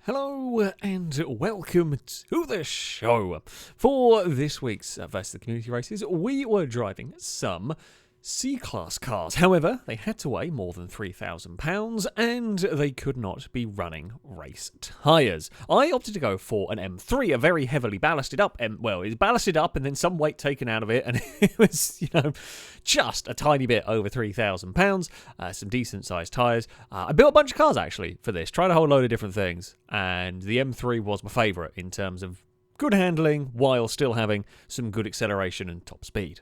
Hello and welcome to the show. For this week's Versus the Community Races, we were driving some C-Class cars. However, they had to weigh more than £3,000 and they could not be running race tyres. I opted to go for an M3, a very heavily ballasted up, well, it's ballasted up and then some weight taken out of it, and it was, just a tiny bit over £3,000, some decent sized tyres. I built a bunch of cars actually for this, tried a whole load of different things, and the M3 was my favourite in terms of good handling while still having some good acceleration and top speed.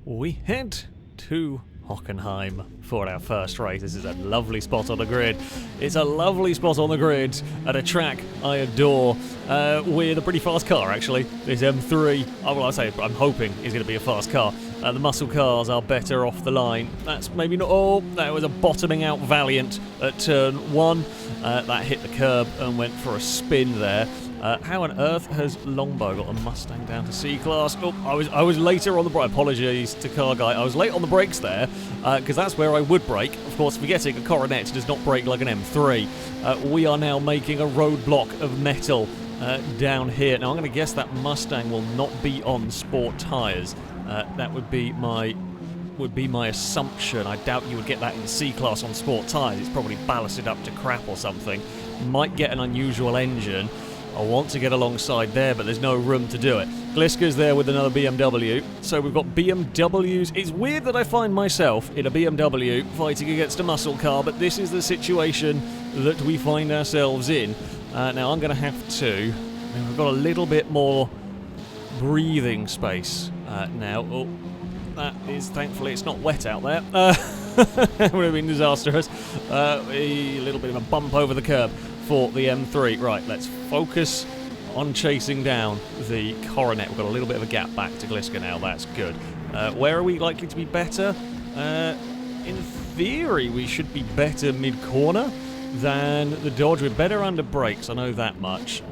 We head to Hockenheim for our first race. This is a lovely spot on the grid. It's a lovely spot on the grid at a track I adore with a pretty fast car actually. This M3, I'm hoping is going to be a fast car. The muscle cars are better off the line. That's maybe not all. That was a bottoming out Valiant at turn 1. That hit the curb and went for a spin there. How on earth has Longbow got a Mustang down to C-Class? Oh, I was later on the brakes. Apologies to Car Guy. I was late on the brakes there, because that's where I would brake. Of course, forgetting a Coronet does not brake like an M3. We are now making a roadblock of metal down here. Now, I'm going to guess that Mustang will not be on sport tyres. That would be my assumption. I doubt you would get that in C-Class on sport tyres. It's probably ballasted up to crap or something. Might get an unusual engine. I want to get alongside there, but there's no room to do it. Gliska's there with another BMW, so we've got BMWs. It's weird that I find myself in a BMW fighting against a muscle car, but this is the situation that we find ourselves in. Now I'm going to have to... we've got a little bit more breathing space now. Oh, that is... thankfully it's not wet out there. That would have been disastrous. A little bit of a bump over the curb for the M3. Right, let's focus on chasing down the Coronet. We've got a little bit of a gap back to Gliska now. That's good. Where are we likely to be better? In theory, we should be better mid-corner than the Dodge. We're better under brakes, I know that much.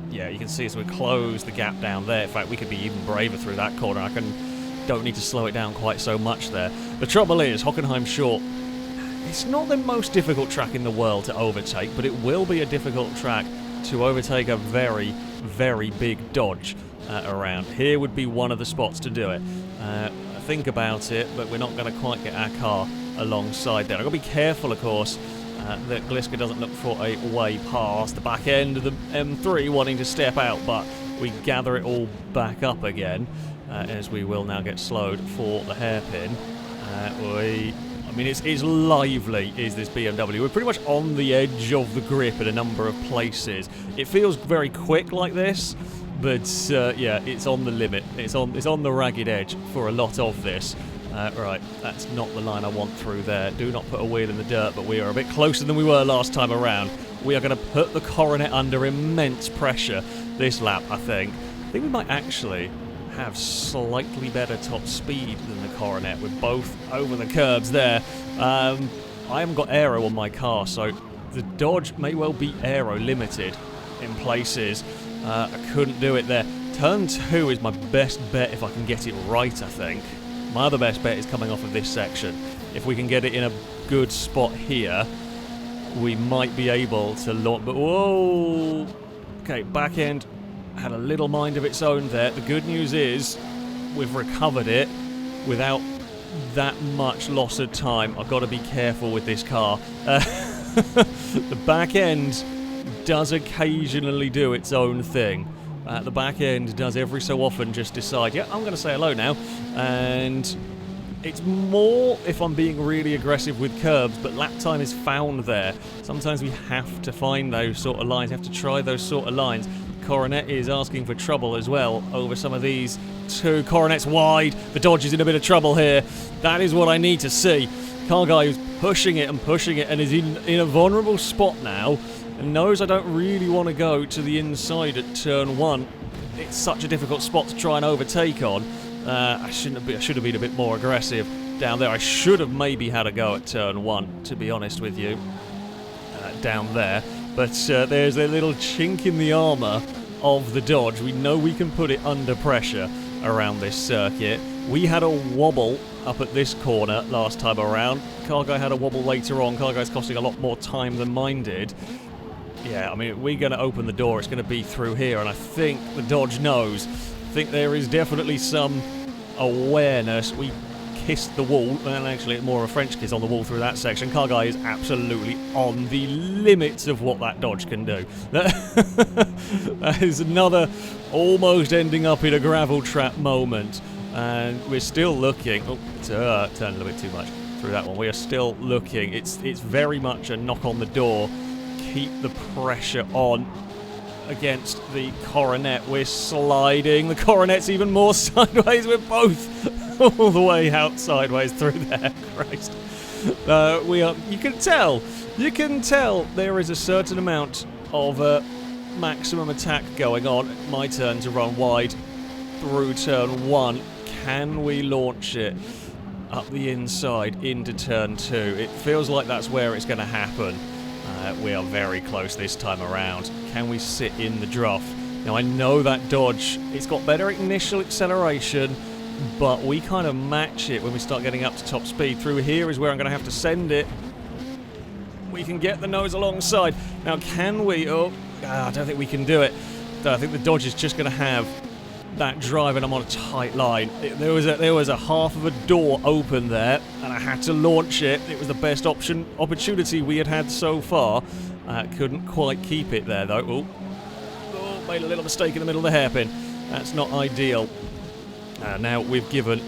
Yeah, you can see as we close the gap down there. In fact, we could be even braver through that corner. Don't need to slow it down quite so much there. The trouble is, Hockenheim Short, it's not the most difficult track in the world to overtake, but it will be a difficult track to overtake a very, very big Dodge around. Here would be one of the spots to do it. Think about it, but we're not going to quite get our car alongside there. I've got to be careful, of course, that Gliska doesn't look for a way past the back end of the M3 wanting to step out, but we gather it all back up again as we will now get slowed for the hairpin. It's lively, is this BMW. We're pretty much on the edge of the grip in a number of places. It feels very quick like this, but yeah, it's on the limit. It's on the ragged edge for a lot of this. Right, that's not the line I want through there. Do not put a wheel in the dirt, but we are a bit closer than we were last time around. We are going to put the Coronet under immense pressure this lap, I think. I think we might actually have slightly better top speed than the Coronet. We're both over the curbs there. I haven't got aero on my car, so the Dodge may well be aero limited in places. I couldn't do it there. Turn 2 is my best bet if I can get it right, I think. My other best bet is coming off of this section. If we can get it in a good spot here, we might be able to launch. But whoa! Okay, back end had a little mind of its own there. The good news is we've recovered it without that much loss of time. I've got to be careful with this car. The back end does occasionally do its own thing. The back end does every so often just decide, yeah, I'm going to say hello now. And it's more if I'm being really aggressive with curbs, but lap time is found there. Sometimes we have to find those sort of lines, have to try those sort of lines. Coronet is asking for trouble as well over some of these two. Coronet's wide. The Dodge is in a bit of trouble here. That is what I need to see. Car guy who's pushing it and is in a vulnerable spot now and knows I don't really want to go to the inside at turn 1. It's such a difficult spot to try and overtake on. I should have been a bit more aggressive down there. I should have maybe had a go at turn 1, to be honest with you, down there. But there's a little chink in the armour of the Dodge. We know we can put it under pressure around this circuit. We had a wobble up at this corner last time around. Car Guy had a wobble later on. Car Guy's costing a lot more time than mine did. Yeah, I mean, if we're going to open the door, it's going to be through here, and I think the Dodge knows. I think there is definitely some awareness. We kissed the wall, and actually more of a French kiss on the wall through that section. Car guy is absolutely on the limits of what that Dodge can do. That is another almost ending up in a gravel trap moment, and we're still looking. Oh, turned a little bit too much through that one. We are still looking. It's very much a knock on the door. Keep the pressure on against the Coronet. We're sliding. The Coronet's even more sideways. We're both all the way out sideways through there. Christ. We are. You can tell there is a certain amount of maximum attack going on. My turn to run wide through turn 1. Can we launch it up the inside into turn 2? It feels like that's where it's going to happen. We are very close this time around. Can we sit in the draft? Now, I know that Dodge, it's got better initial acceleration, but we kind of match it when we start getting up to top speed. Through here is where I'm going to have to send it. We can get the nose alongside. Now, can we? Oh, I don't think we can do it. I think the Dodge is just going to have that drive, and I'm on a tight line. There was a half of a door open there, and I had to launch it. It was the best opportunity we had so far. Couldn't quite keep it there though. Oh, made a little mistake in the middle of the hairpin. That's not ideal. Now we've given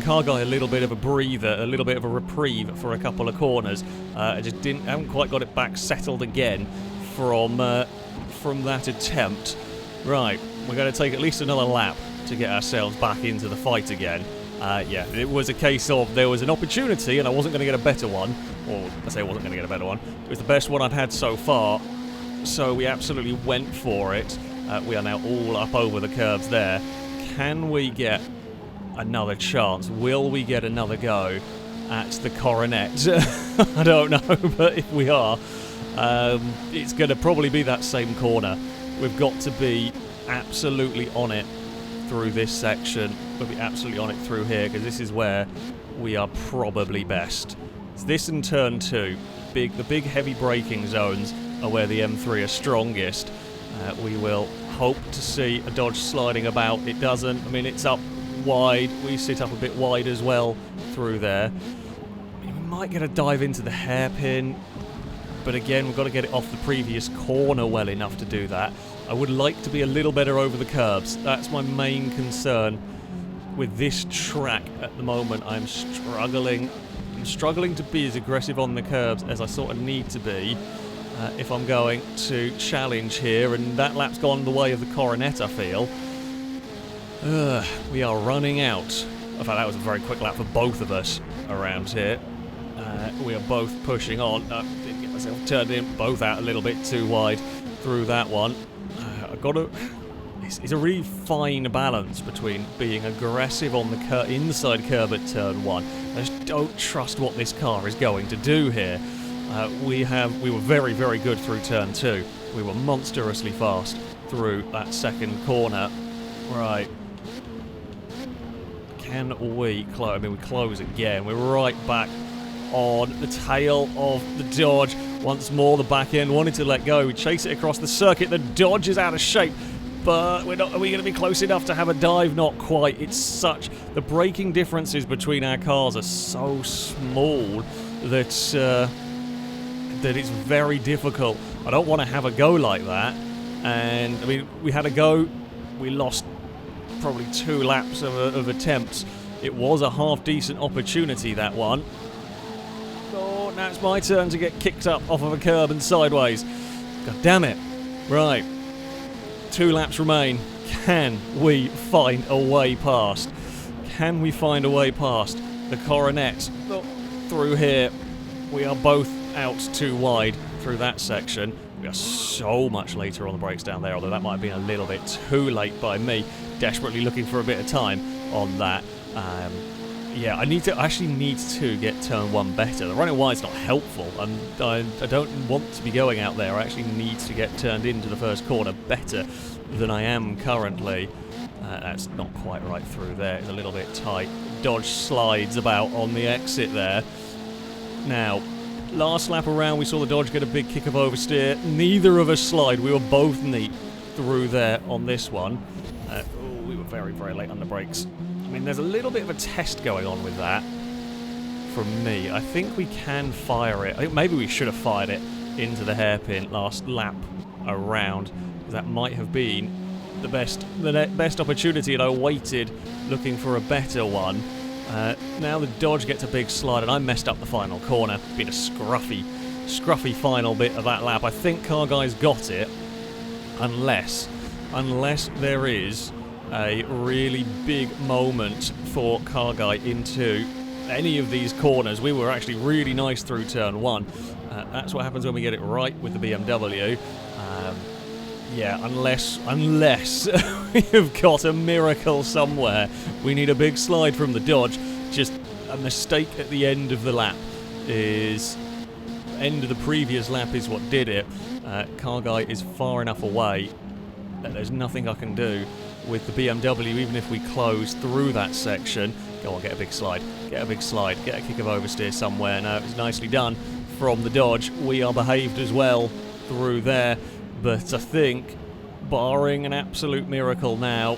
Car Guy a little bit of a breather, a little bit of a reprieve for a couple of corners. I just haven't quite got it back settled again from that attempt. Right. We're going to take at least another lap to get ourselves back into the fight again. Yeah, it was a case of there was an opportunity and I wasn't going to get a better one. Or, I say I wasn't going to get a better one. It was the best one I'd had so far. So we absolutely went for it. We are now all up over the curbs there. Can we get another chance? Will we get another go at the Coronet? I don't know, but if we are, it's going to probably be that same corner. We've got to be absolutely on it through this section. We'll be absolutely on it through here, because this is where we are probably best. It's this and turn 2. The big heavy braking zones are where the M3 are strongest. We will hope to see a Dodge sliding about. It doesn't. I mean, it's up wide. We sit up a bit wide as well through there. We might get a dive into the hairpin, but again, we've got to get it off the previous corner well enough to do that. I would like to be a little better over the curbs. That's my main concern with this track at the moment. I'm struggling to be as aggressive on the curbs as I sort of need to be if I'm going to challenge here, and that lap's gone the way of the Coronet, I feel. We are running out. In fact, that was a very quick lap for both of us around here. We are both pushing on. Didn't get myself turned in, both out a little bit too wide through that one. I've got to... It's a really fine balance between being aggressive on the inside curb at turn 1. I just don't trust what this car is going to do here. We were very, very good through turn 2. We were monstrously fast through that second corner. Right. Can we close? I mean, we close again. We're right back on the tail of the Dodge. Once more, the back end wanted to let go. We chase it across the circuit. The Dodge is out of shape. But we're not. Are we going to be close enough to have a dive? Not quite. It's such... The braking differences between our cars are so small that that it's very difficult. I don't want to have a go like that. And, I mean, we had a go. We lost probably 2 laps of attempts. It was a half-decent opportunity, that one. Oh, now it's my turn to get kicked up off of a curb and sideways. God damn it. Right. 2 laps remain. Can we find a way past? Can we find a way past the Coronet? Oh, through here. We are both out too wide through that section. We are so much later on the brakes down there, although that might have been a little bit too late by me. Desperately looking for a bit of time on that. Yeah, I actually need to get turn 1 better. The running wide's not helpful, and I don't want to be going out there. I actually need to get turned into the first corner better than I am currently. That's not quite right through there. It's a little bit tight. Dodge slides about on the exit there. Now, Last lap around, we saw the Dodge get a big kick of oversteer. Neither of us slide. We were both neat through there on this one. We were very, very late on the brakes. I mean, there's a little bit of a test going on with that from me. I think we can fire it. I think maybe we should have fired it into the hairpin last lap around. That might have been the best opportunity, and I waited looking for a better one. Now the Dodge gets a big slide, and I messed up the final corner. It's been a scruffy final bit of that lap. I think Car Guy's got it, unless there is a really big moment for Car Guy into any of these corners. We were actually really nice through turn 1. That's what happens when we get it right with the BMW. Yeah, unless we've got a miracle somewhere. We need a big slide from the Dodge. Just a mistake at the end of the lap end of the previous lap is what did it. Car Guy is far enough away that there's nothing I can do with the BMW, even if we close through that section. Go on, get a big slide. Get a big slide. Get a kick of oversteer somewhere. No, it's nicely done from the Dodge. We are behaved as well through there. But I think, barring an absolute miracle now,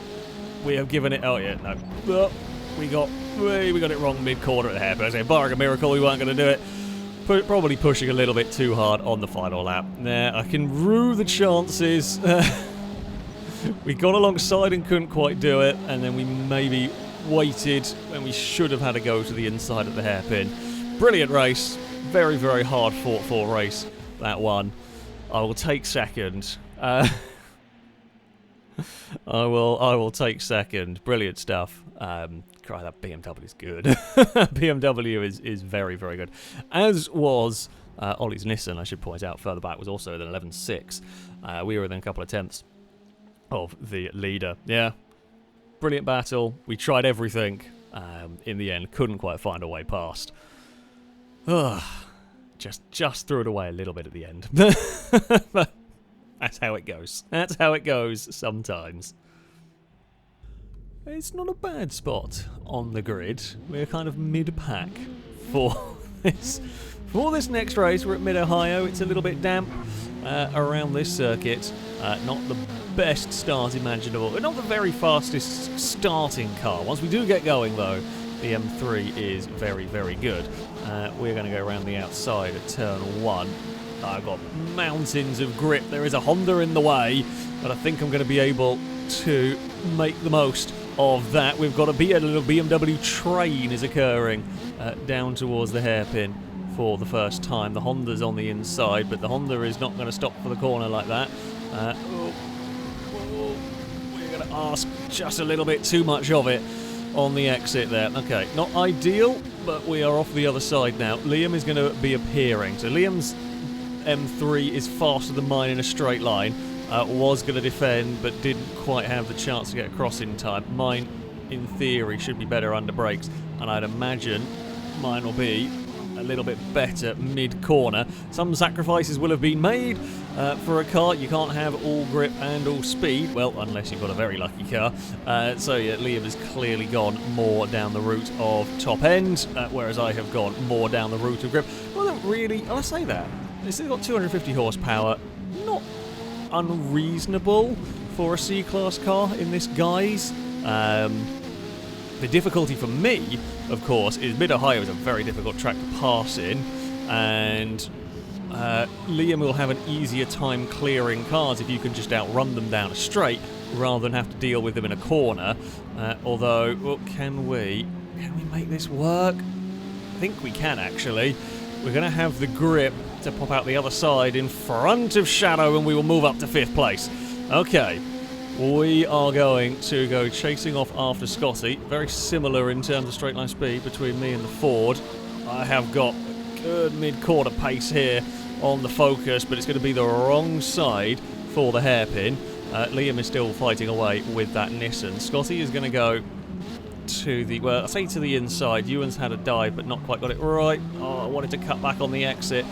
we have given it... Oh, yeah, no. Oh, we got it wrong mid-corner at the hair. But I say, barring a miracle, we weren't going to do it. Probably pushing a little bit too hard on the final lap. Nah, I can rue the chances. We got alongside and couldn't quite do it. And then we maybe waited when we should have had to go to the inside of the hairpin. Brilliant race. Very, very hard fought for race, that one. I will take second. I will take second. Brilliant stuff. Cry, that BMW is good. BMW is very, very good. As was Ollie's Nissan, I should point out, further back, was also at an 11.6. We were within a couple of tenths of the leader. Yeah. Brilliant battle. We tried everything. In the end, couldn't quite find a way past. Just threw it away a little bit at the end. That's how it goes. That's how it goes sometimes. It's not a bad spot on the grid. We're kind of mid-pack for this. For this next race, we're at Mid-Ohio. It's a little bit damp around this circuit. Not the best start imaginable. Not the very fastest starting car. Once we do get going, though, the M3 is very, very good. We're going to go around the outside at turn 1. I've got mountains of grip. There is a Honda in the way, but I think I'm going to be able to make the most of that. We've got a little BMW train is occurring down towards the hairpin for the first time. The Honda's on the inside, but the Honda is not going to stop for the corner like that. We're going to ask just a little bit too much of it on the exit there. Okay, not ideal, but we are off the other side now. Liam is going to be appearing. So Liam's M3 is faster than mine in a straight line. Was going to defend, but didn't quite have the chance to get across in time. Mine, in theory, should be better under brakes, and I'd imagine mine will be a little bit better mid-corner. Some sacrifices will have been made for a car. You can't have all grip and all speed, well, unless you've got a very lucky car. So yeah, Liam has clearly gone more down the route of top end, whereas I have gone more down the route of grip. Well, not really, I say that. It's still got 250 horsepower, not unreasonable for a C-Class car in this guise. The difficulty for me, of course, is Mid-Ohio is a very difficult track to pass in, and Liam will have an easier time clearing cars if you can just outrun them down a straight rather than have to deal with them in a corner. Although, well, can we make this work? I think we can, actually. We're going to have the grip to pop out the other side in front of Shadow, and we will move up to 5th place. Okay, we are going to go chasing off after Scotty. Very similar in terms of straight line speed between me and the Ford. I have got good mid-quarter pace here on the Focus, but it's going to be the wrong side for the hairpin. Liam is still fighting away with that Nissan. Scotty is going to go to the, well, I say to the inside. Ewan's had a dive, but not quite got it right. Oh, I wanted to cut back on the exit.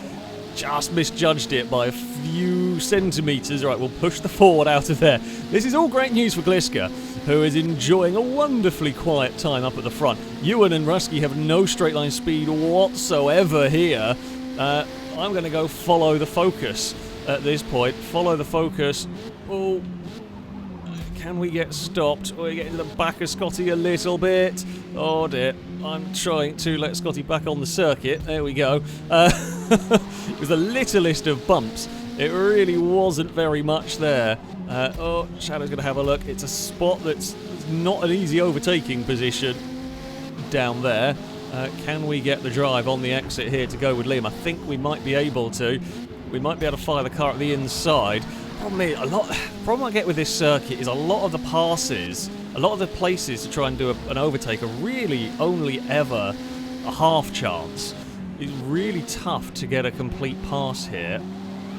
Just misjudged it by a few centimetres. Right, we'll push the Ford out of there. This is all great news for Gliska, who is enjoying a wonderfully quiet time up at the front. Ewan and Rusky have no straight line speed whatsoever here. I'm going to go follow the focus at this point. Follow the focus. Oh, can we get stopped? We get into the back of Scotty a little bit. Oh dear. I'm trying to let Scotty back on the circuit. There we go. It was the littlest of bumps. It really wasn't very much there. Oh, Shadow's going to have a look. It's a spot that's not an easy overtaking position down there. Can we get the drive on the exit here to go with Liam? I think we might be able to. We might be able to fire the car at the inside. Problem I get with this circuit is a lot of the passes, a lot of the places to try and do an overtake are really only ever a half chance. It's really tough to get a complete pass here,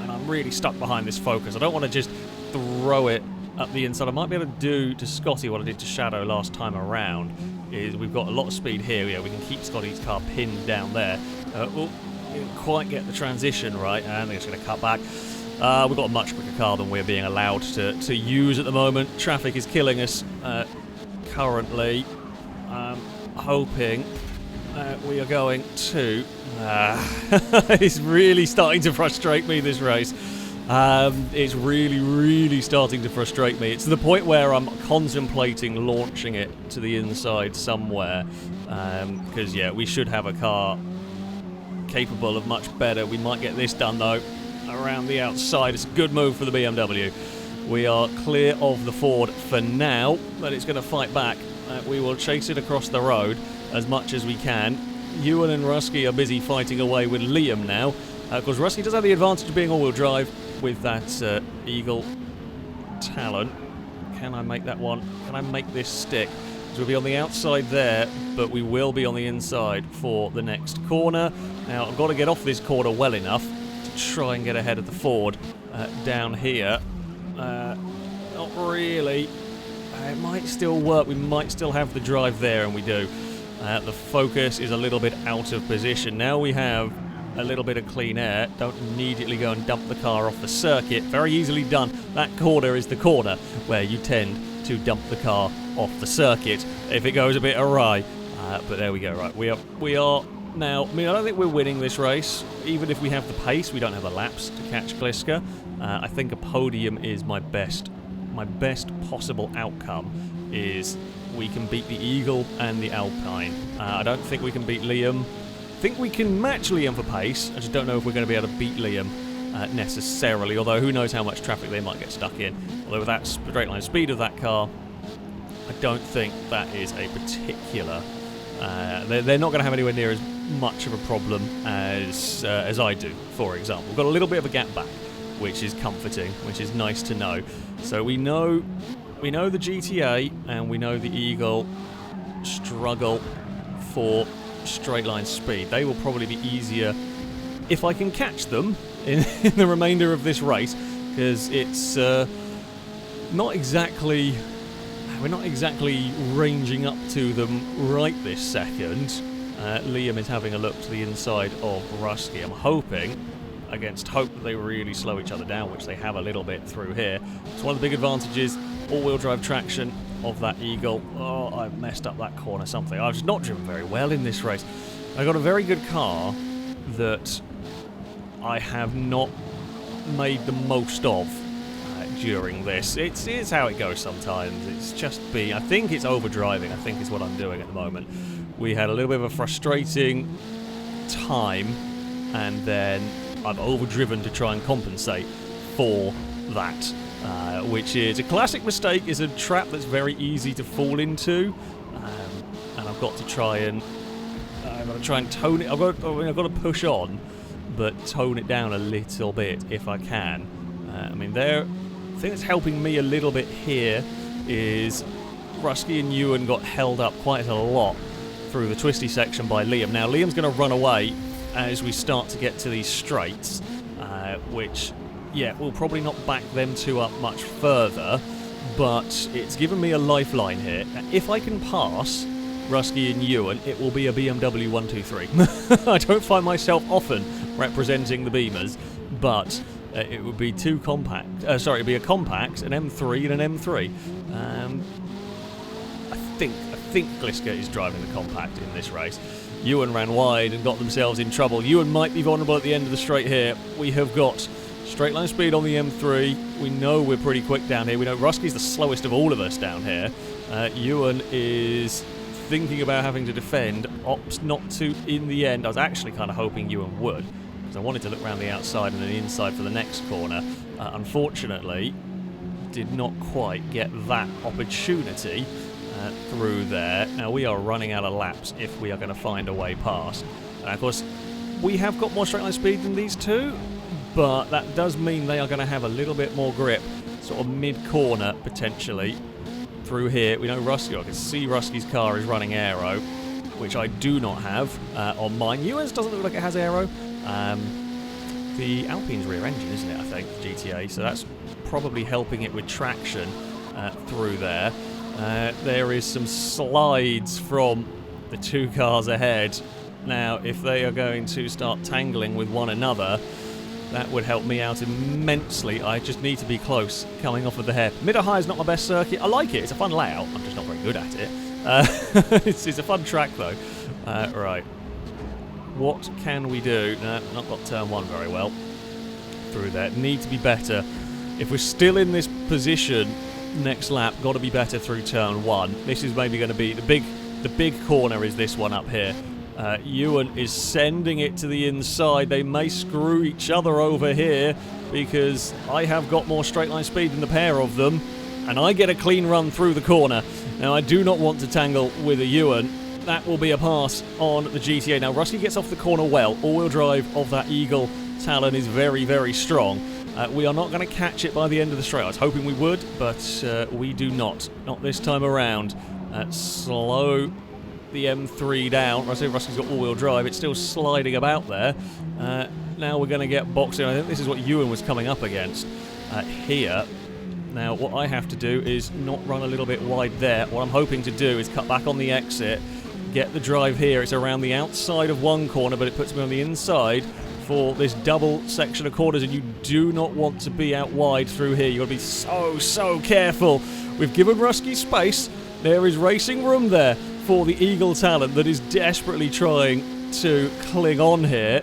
and I'm really stuck behind this focus. I don't want to just throw it up the inside. I might be able to do to Scotty what I did to Shadow last time around. Is we've got a lot of speed here. Yeah, we can keep Scotty's car pinned down there. Didn't quite get the transition right, and they're just going to cut back. We've got a much quicker car than we're being allowed to use at the moment. Traffic is killing us currently. Hoping we are going to... it's really starting to frustrate me, this race. It's really, really starting to frustrate me. It's to the point where I'm contemplating launching it to the inside somewhere. Because, yeah, we should have a car capable of much better. We might get this done, though, around the outside. It's a good move for the BMW. We are clear of the Ford for now, but it's going to fight back. We will chase it across the road as much as we can. Ewan and Rusky are busy fighting away with Liam now. Of course, Rusky does have the advantage of being all-wheel drive with that Eagle Talon. Can I make that one? Can I make this stick? So we'll be on the outside there, but we will be on the inside for the next corner. Now, I've got to get off this corner well enough to try and get ahead of the Ford down here. Not really. It might still work. We might still have the drive there, and we do. The focus is a little bit out of position. Now we have a little bit of clean air. Don't immediately go and dump the car off the circuit. Very easily done. That corner is the corner where you tend to dump the car off the circuit if it goes a bit awry. But there we go. Right, we are now. I mean, I don't think we're winning this race. Even if we have the pace, we don't have the laps to catch Gliska. I think a podium is my best possible outcome. Is we can beat the Eagle and the Alpine. I don't think we can beat Liam. I think we can match Liam for pace. I just don't know if we're going to be able to beat Liam necessarily, although who knows how much traffic they might get stuck in. Although with that straight line speed of that car, I don't think that is a particular... they're not going to have anywhere near as much of a problem as I do, for example. We've got a little bit of a gap back, which is comforting, which is nice to know. So we know the GTA and we know the Eagle struggle for straight line speed. They will probably be easier if I can catch them in the remainder of this race, because it's not exactly... We're not exactly ranging up to them right this second. Liam is having a look to the inside of Rusty. I'm hoping, against hope, that they really slow each other down, which they have a little bit through here. It's one of the big advantages, all-wheel drive traction of that Eagle. Oh, I've messed up that corner something. I've just not driven very well in this race. I got a very good car that I have not made the most of during this. It's how it goes sometimes. It's just I think it's overdriving, I think is what I'm doing at the moment. We had a little bit of a frustrating time, and then I've overdriven to try and compensate for that, which is a classic mistake. It's a trap that's very easy to fall into, and I've got to try and tone it. I've got to push on, but tone it down a little bit if I can. The thing that's helping me a little bit here is Rusky and Ewan got held up quite a lot through the twisty section by Liam. Now Liam's going to run away as we start to get to these straights, which, yeah, will probably not back them two up much further, but it's given me a lifeline here. If I can pass Rusky and Ewan, it will be a BMW 123. I don't find myself often representing the Beamers, but it would be two compact. It'd be a compact, an M3 and an M3. I think Gliska is driving the compact in this race. Ewan ran wide and got themselves in trouble. Ewan might be vulnerable at the end of the straight here. We have got straight line speed on the M3. We know we're pretty quick down here. We know Rusky's the slowest of all of us down here. Ewan is thinking about having to defend, opts not to in the end. I was actually kind of hoping Ewan would, because I wanted to look around the outside and then the inside for the next corner. Unfortunately, did not quite get that opportunity through there. Now we are running out of laps if we are going to find a way past. And of course, we have got more straight line speed than these two, but that does mean they are going to have a little bit more grip, sort of mid-corner potentially. Through here, we know Rusky, I can see Rusky's car is running aero, which I do not have on mine. Ewan's doesn't look like it has aero. The Alpine's rear engine, isn't it, I think, GTA, so that's probably helping it with traction through there. There is some slides from the two cars ahead. Now, if they are going to start tangling with one another, that would help me out immensely. I just need to be close, coming off of the hair. Mid-or-high is not my best circuit. I like it. It's a fun layout. I'm just not very good at it. It's a fun track, though. Right. What can we do? No, not got turn one very well. Through there. Need to be better. If we're still in this position next lap, got to be better through turn one. This is maybe going to be the big corner is this one up here. Ewan is sending it to the inside. They may screw each other over here because I have got more straight line speed than the pair of them, and I get a clean run through the corner. Now, I do not want to tangle with a Ewan. That will be a pass on the GTA. Now, Rusky gets off the corner well. All-wheel drive of that Eagle Talon is very, very strong. We are not going to catch it by the end of the straight. I was hoping we would, but we do not. Not this time around. Slow the M3 down. I say Rusky's got all-wheel drive. It's still sliding about there. Now we're going to get boxing. I think this is what Ewan was coming up against here. Now what I have to do is not run a little bit wide there. What I'm hoping to do is cut back on the exit, get the drive here. It's around the outside of one corner, but it puts me on the inside for this double section of corners, and you do not want to be out wide through here. You've got to be so careful. We've given Rusky space. There is racing room there for the Eagle Talon that is desperately trying to cling on here.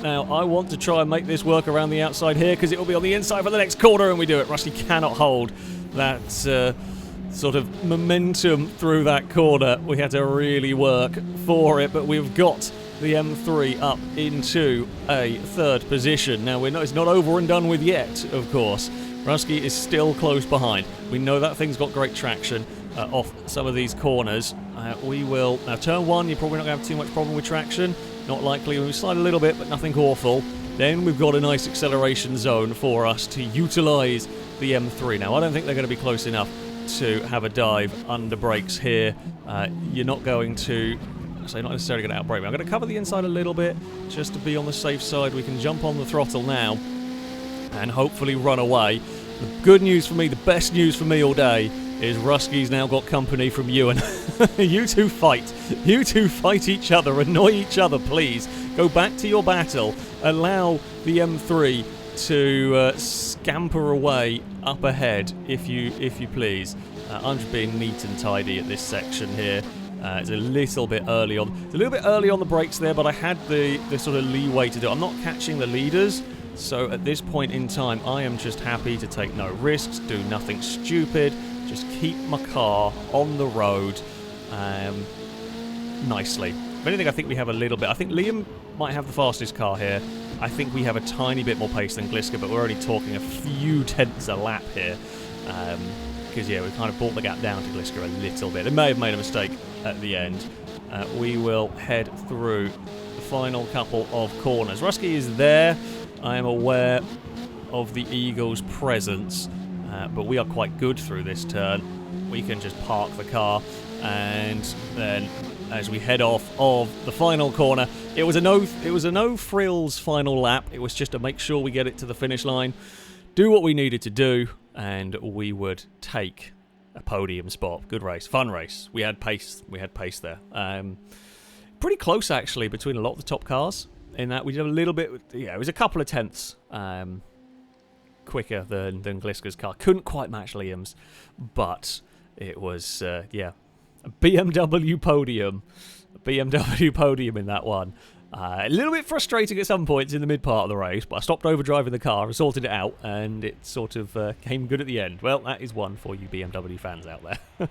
Now, I want to try and make this work around the outside here because it will be on the inside for the next corner, and we do it. Rusky cannot hold that sort of momentum through that corner. We had to really work for it, but we've got the M3 up into a third position. Now, it's not over and done with yet, of course. Rusky is still close behind. We know that thing's got great traction off some of these corners. We will... Now, turn one, you're probably not going to have too much problem with traction. Not likely. We slide a little bit, but nothing awful. Then we've got a nice acceleration zone for us to utilise the M3. Now, I don't think they're going to be close enough to have a dive under brakes here. You're not going to... So you're not necessarily going to outbrake me. I'm going to cover the inside a little bit just to be on the safe side. We can jump on the throttle now and hopefully run away. The good news for me, the best news for me all day, is Rusky's now got company from Ewan. You two fight. You two fight each other. Annoy each other, please. Go back to your battle. Allow the M3 to scamper away up ahead, if you please. I'm just being neat and tidy at this section here. It's a little bit early on. It's a little bit early on the brakes there, but I had the sort of leeway to do it. I'm not catching the leaders, so at this point in time, I am just happy to take no risks, do nothing stupid, just keep my car on the road nicely. If anything, I think we have a little bit. I think Liam might have the fastest car here. I think we have a tiny bit more pace than Gliska, but we're only talking a few tenths a lap here. Because, yeah, we kind of brought the gap down to Gliska a little bit. They may have made a mistake at the end. We will head through the final couple of corners. Rusky is there. I am aware of the Eagle's presence, but we are quite good through this turn. We can just park the car, and then as we head off of the final corner, it was a no frills final lap. It was just to make sure we get it to the finish line, do what we needed to do, and we would take a podium spot. Good race, fun race. We had pace. We had pace there. Pretty close actually between a lot of the top cars. In that we did a little bit. Yeah, it was a couple of tenths quicker than Gliska's car. Couldn't quite match Liam's, but it was yeah, a BMW podium BMW podium in that one. A little bit frustrating at some points in the mid part of the race, but I stopped overdriving the car and sorted it out, and it sort of came good at the end. Well, that is one for you BMW fans out there.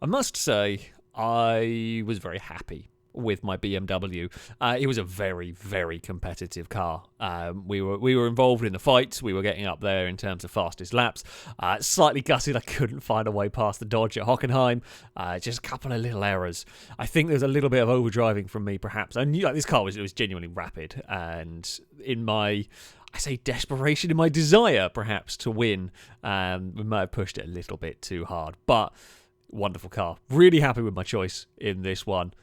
I must say, I was very happy with my BMW. It was a very, very competitive car. We were involved in the fights. We were getting up there in terms of fastest laps. Slightly gutted I couldn't find a way past the Dodge at Hockenheim. Just a couple of little errors. I think there's a little bit of overdriving from me, perhaps. I knew this car was genuinely rapid, and in my desperation, in my desire, perhaps, to win, we might have pushed it a little bit too hard. But wonderful car. Really happy with my choice in this one.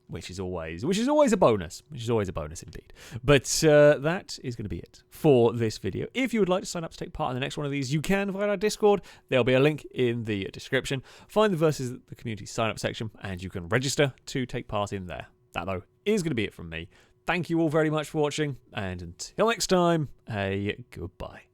Which is always a bonus. Which is always a bonus indeed. But that is going to be it for this video. If you would like to sign up to take part in the next one of these, you can via our Discord. There'll be a link in the description. Find the versus the community sign up section, and you can register to take part in there. That, though, is going to be it from me. Thank you all very much for watching, and until next time, a goodbye.